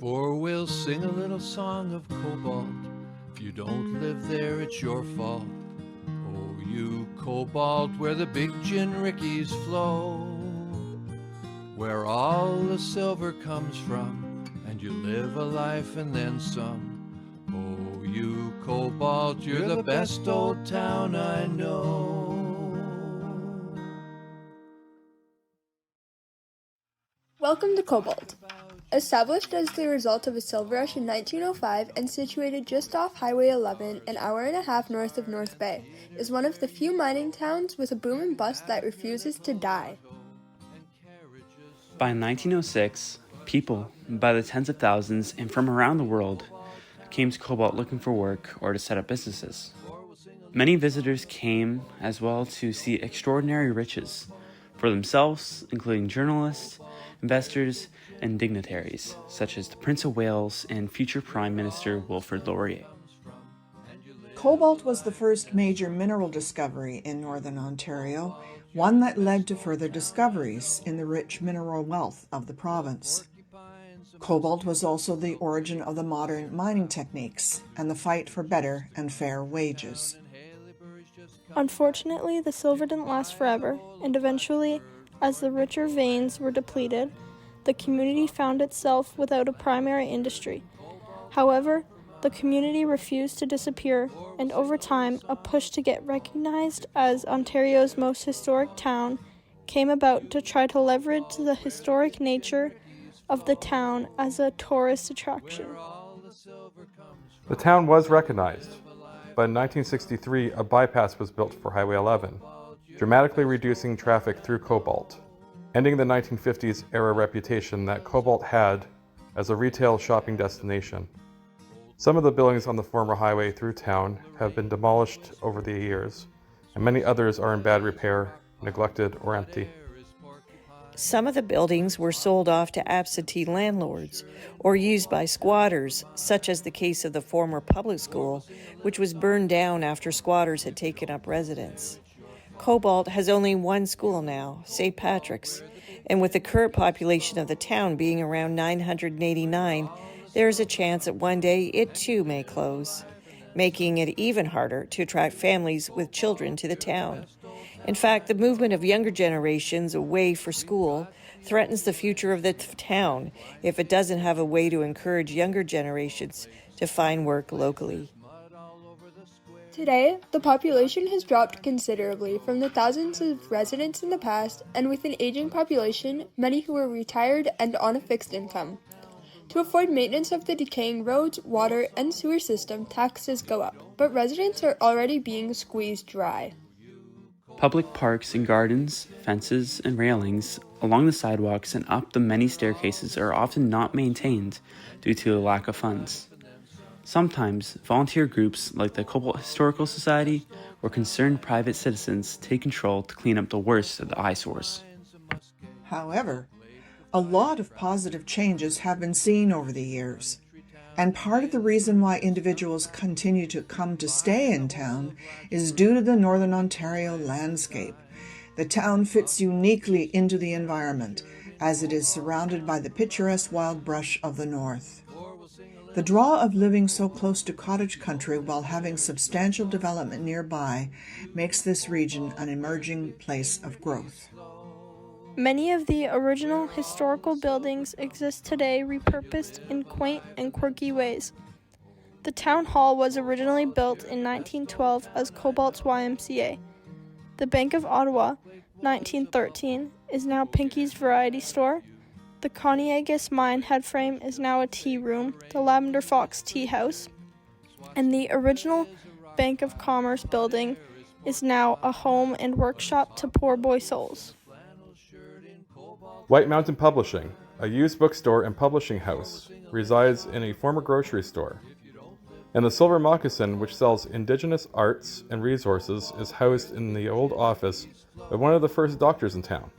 For we'll sing a little song of Cobalt. If you don't live there, it's your fault. Oh, you Cobalt, where the big gin rickeys flow, where all the silver comes from, and you live a life and then some. Oh, you Cobalt, you're the best old town I know. Welcome to Cobalt. Established as the result of a silver rush in 1905 and situated just off Highway 11, an hour and a half north of North Bay, is one of the few mining towns with a boom and bust that refuses to die. By 1906, people, by the tens of thousands and from around the world, came to Cobalt looking for work or to set up businesses. Many visitors came as well to see extraordinary riches for themselves, including journalists, investors, and dignitaries, such as the Prince of Wales and future Prime Minister Wilfrid Laurier. Cobalt was the first major mineral discovery in Northern Ontario, one that led to further discoveries in the rich mineral wealth of the province. Cobalt was also the origin of the modern mining techniques and the fight for better and fair wages. Unfortunately, the silver didn't last forever, and eventually, as the richer veins were depleted, the community found itself without a primary industry. However, the community refused to disappear, and over time, a push to get recognized as Ontario's most historic town came about to try to leverage the historic nature of the town as a tourist attraction. The town was recognized, but in 1963 a bypass was built for Highway 11, dramatically reducing traffic through Cobalt, ending the 1950s era reputation that Cobalt had as a retail shopping destination. Some of the buildings on the former highway through town have been demolished over the years, and many others are in bad repair, neglected, or empty. Some of the buildings were sold off to absentee landlords or used by squatters, such as the case of the former public school, which was burned down after squatters had taken up residence. Cobalt has only one school now, St. Patrick's, and with the current population of the town being around 989, there is a chance that one day it too may close, making it even harder to attract families with children to the town. In fact, the movement of younger generations away for school threatens the future of the town if it doesn't have a way to encourage younger generations to find work locally. Today, the population has dropped considerably from the thousands of residents in the past, and with an aging population, many who are retired and on a fixed income. To afford maintenance of the decaying roads, water, and sewer system, taxes go up, but residents are already being squeezed dry. Public parks and gardens, fences, and railings along the sidewalks and up the many staircases are often not maintained due to a lack of funds. Sometimes, volunteer groups like the Cobalt Historical Society or concerned private citizens take control to clean up the worst of the eyesores. However, a lot of positive changes have been seen over the years, and part of the reason why individuals continue to come to stay in town is due to the Northern Ontario landscape. The town fits uniquely into the environment, as it is surrounded by the picturesque wild brush of the north. The draw of living so close to cottage country while having substantial development nearby makes this region an emerging place of growth. Many of the original historical buildings exist today repurposed in quaint and quirky ways. The town hall was originally built in 1912 as Cobalt's YMCA. The Bank of Ottawa, 1913, is now Pinky's Variety Store. The Conneagus Mine headframe is now a tea room, the Lavender Fox Tea House, and the original Bank of Commerce building is now a home and workshop to poor boy souls. White Mountain Publishing, a used bookstore and publishing house, resides in a former grocery store. And the Silver Moccasin, which sells Indigenous arts and resources, is housed in the old office of one of the first doctors in town.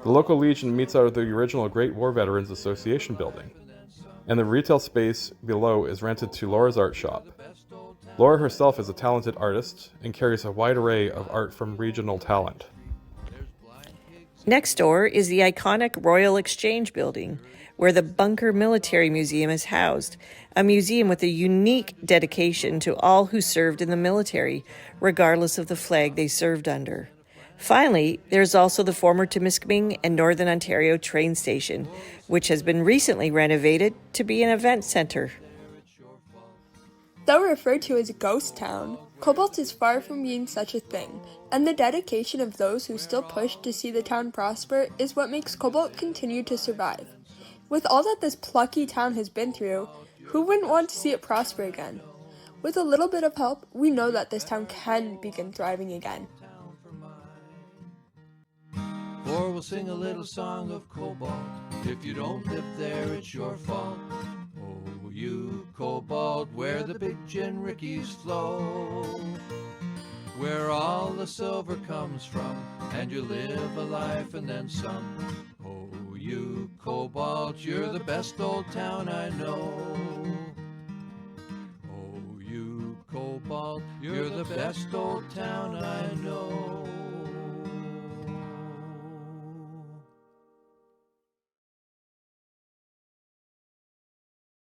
The local Legion meets out of the original Great War Veterans Association building, and the retail space below is rented to Laura's Art Shop. Laura herself is a talented artist and carries a wide array of art from regional talent. Next door is the iconic Royal Exchange building, where the Bunker Military Museum is housed, a museum with a unique dedication to all who served in the military, regardless of the flag they served under. Finally, there's also the former Temiskaming and Northern Ontario train station, which has been recently renovated to be an event centre. Though referred to as a ghost town, Cobalt is far from being such a thing, and the dedication of those who still push to see the town prosper is what makes Cobalt continue to survive. With all that this plucky town has been through, who wouldn't want to see it prosper again? With a little bit of help, we know that this town can begin thriving again. Or we'll sing a little song of Cobalt. If you don't live there, it's your fault. Oh, you Cobalt, where the big gin rickies flow, where all the silver comes from, and you live a life and then some. Oh, you Cobalt, you're the best old town I know. Oh, you Cobalt, you're the best old town I know.